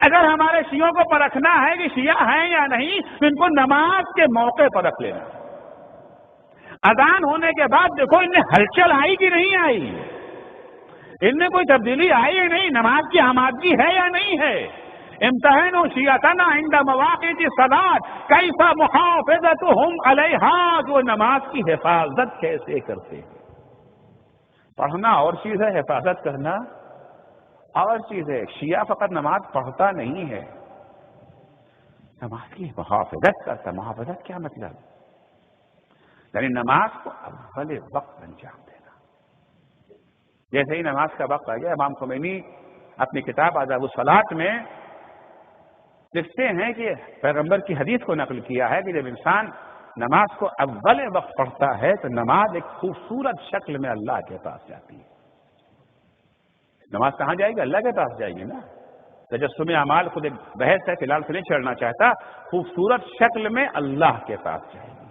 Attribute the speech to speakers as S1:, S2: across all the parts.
S1: اگر ہمارے شیعوں کو پرکھنا ہے کہ شیعہ ہیں یا نہیں تو ان کو نماز کے موقع پر رکھ لینا. اذان ہونے کے بعد دیکھو ان میں ہلچل آئی کہ نہیں آئی, ان میں کوئی تبدیلی آئی یا نہیں, نماز کی آمادگی ہے یا نہیں ہے. امتحنوا شیعتنا عند مواقع الصلاۃ کیف محافظتهم علیہا, جو نماز کی حفاظت کیسے کرتے ہیں. پڑھنا اور چیز ہے, حفاظت کرنا اور چیز ہے. شیعہ فقط نماز پڑھتا نہیں ہے, نماز کی محافظت کرتا. محافظت کیا مطلب؟ یعنی نماز کو اول وقت انجام دینا. جیسے ہی نماز کا وقت آ گیا, امام خمینی اپنی کتاب آداب الصلاۃ میں لکھتے ہیں کہ پیغمبر کی حدیث کو نقل کیا ہے کہ جب انسان نماز کو اول وقت پڑھتا ہے تو نماز ایک خوبصورت شکل میں اللہ کے پاس جاتی ہے. نماز کہاں جائے گی؟ اللہ کے پاس جائے گی نا. تجسم اعمال خود ایک بحث ہے, فی الحال سے نہیں چھڑنا چاہتا. خوبصورت شکل میں اللہ کے پاس جائے گی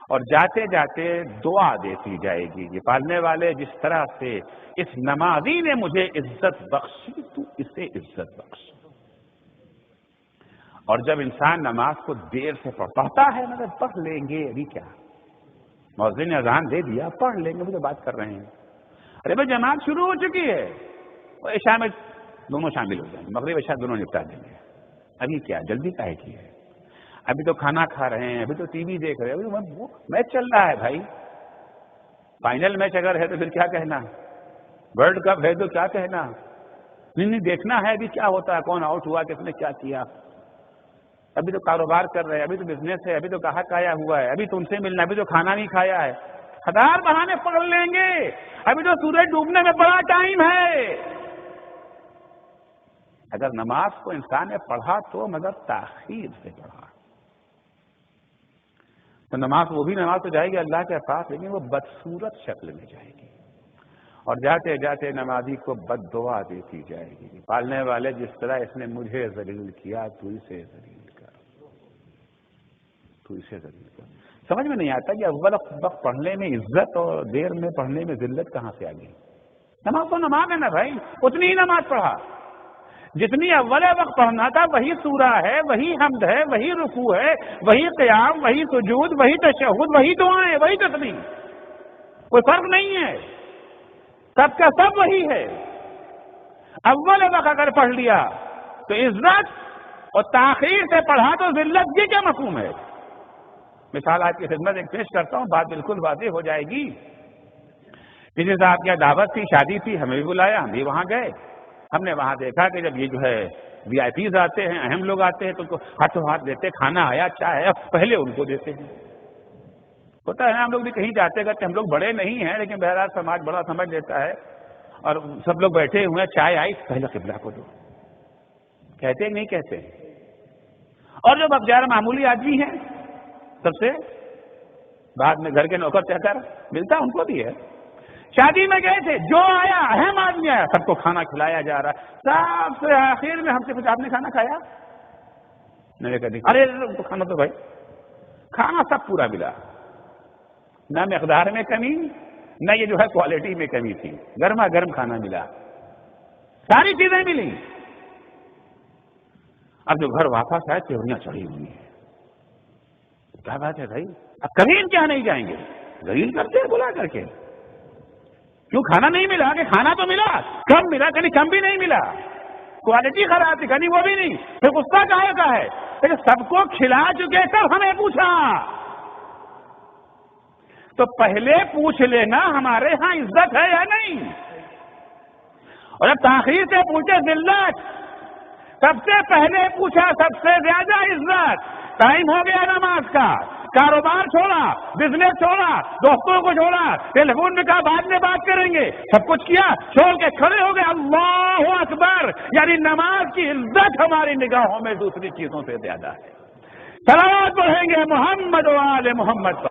S1: اور جاتے جاتے دعا دیتی جائے گی کہ پالنے والے جس طرح سے اس نمازی نے مجھے عزت بخشی تو اسے عزت بخش. اور جب انسان نماز کو دیر سے پڑھتا ہے, مگر پڑھ لیں گے ابھی کیا, مؤذن نے اذان دے دیا پڑھ لیں گے, مجھے بات کر رہے ہیں. ارے بھائی جماعت شروع ہو چکی ہے, عشاء میں دونوں شامل ہو جائیں گے, مغرب عشاء دونوں نپٹا دیں گے. ابھی کیا جلدی کاہے کی ہے؟ ابھی تو کھانا کھا رہے ہیں, ابھی تو ٹی وی دیکھ رہے ہیں, ابھی تو میچ چل رہا ہے بھائی. فائنل میچ اگر ہے تو پھر کیا کہنا, ورلڈ کپ ہے تو کیا کہنا. نہیں دیکھنا ہے ابھی کیا ہوتا ہے, کون آؤٹ ہوا, کس نے کیا کیا. ابھی تو کاروبار کر رہے ہیں, ابھی تو بزنس ہے, ابھی تو کہاں کھایا ہوا ہے, ابھی تو ان سے ملنا, ابھی تو کھانا نہیں کھایا ہے. ہزار بہانے پکڑ لیں گے, ابھی تو سورج ڈوبنے میں بڑا ٹائم ہے. اگر نماز کو انسان نے پڑھا تو مگر تاخیر سے پڑھا تو نماز, وہ بھی نماز تو جائے گی اللہ کے پاس, لیکن وہ بدصورت شکل میں جائے گی. اور جاتے جاتے نمازی کو بد دعا دیتی جائے گی, پالنے والے جس طرح اس نے مجھے ذلیل کیا تو اسے ذلیل کر, تو اسے ذلیل کر. سمجھ میں نہیں آتا کہ اول وقت پڑھنے میں عزت اور دیر میں پڑھنے میں ذلت کہاں سے آ گئی. نماز تو نماز ہے نا بھائی, اتنی ہی نماز پڑھا جتنی اول وقت پڑھنا تھا. وہی سورہ ہے, وہی حمد ہے, وہی رکوع ہے, وہی قیام, وہی سجود, وہی تشہد, وہی دعائیں, وہی تسبیح, کوئی فرق نہیں ہے, سب کا سب وہی ہے. اول وقت اگر پڑھ لیا تو عزت, اور تاخیر سے پڑھا تو ذلت. یہ کیا مفہوم ہے؟ مثال آپ کی خدمت ایک پیش کرتا ہوں, بات بالکل واضح ہو جائے گی. کسی صاحب کی دعوت تھی, شادی تھی, ہمیں بھی بلایا, ہم بھی وہاں گئے. ہم نے وہاں دیکھا کہ جب یہ جو ہے وی آئی پیز آتے ہیں, اہم لوگ آتے ہیں, تو ان کو ہاتھوں ہاتھ دیتے, کھانا آیا, چائے آیا, پہلے ان کو دیتے ہیں. ہوتا ہے ہم لوگ بھی کہیں جاتے کرتے, ہم لوگ بڑے نہیں ہیں لیکن بہرحال سماج بڑا سمجھ لیتا ہے, اور سب لوگ بیٹھے ہوئے ہیں, چائے آئی, پہلے قبلہ کو دو. کہتے ہیں نہیں کہتے. اور جو بغیر معمولی آدمی ہیں, سب سے بعد میں گھر کے نوکر چاکر ملتا, ان کو بھی ہے. شادی میں گئے تھے, جو آیا اہم آدمی آیا, سب کو کھانا کھلایا جا رہا ہے. سب سے آخر میں ہم سے کچھ آپ نے کھانا کھایا؟ میں نے کہا ارے کھانا تو بھائی, کھانا سب پورا ملا, نہ مقدار میں کمی, نہ یہ جو ہے کوالٹی میں کمی تھی. گرما گرم کھانا ملا, ساری چیزیں ملی. اب جو گھر واپس آئے چوریاں چڑھی ہوئی ہیں. کیا بات ہے بھائی, اب کبھی ان کے یہاں نہیں جائیں گے, ذلیل کرتے ہیں بلا کر کے. کیوں کھانا نہیں ملا؟ کہ کھانا تو ملا, کم ملا, کہیں کم بھی نہیں ملا, کوالٹی خراب تھی, کہیں وہ بھی نہیں. پھر غصہ کہے کا ہے, لیکن سب کو کھلا چکے تب ہمیں پوچھا. تو پہلے پوچھ لینا ہمارے ہاں عزت ہے یا نہیں. اور جب تاخیر سے پوچھے ذلت, سب سے پہلے پوچھا سب سے زیادہ عزت. ٹائم ہو گیا نماز کا, کاروبار چھوڑا, بزنس چھوڑا, دوستوں کو چھوڑا, ٹیلی فون میں کہا بعد میں بات کریں گے, سب کچھ کیا, چھوڑ کے کھڑے ہو گئے. اللہ اکبر. یعنی نماز کی عزت ہماری نگاہوں میں دوسری چیزوں سے زیادہ ہے. صلوات پڑھیں گے محمد و آل محمد.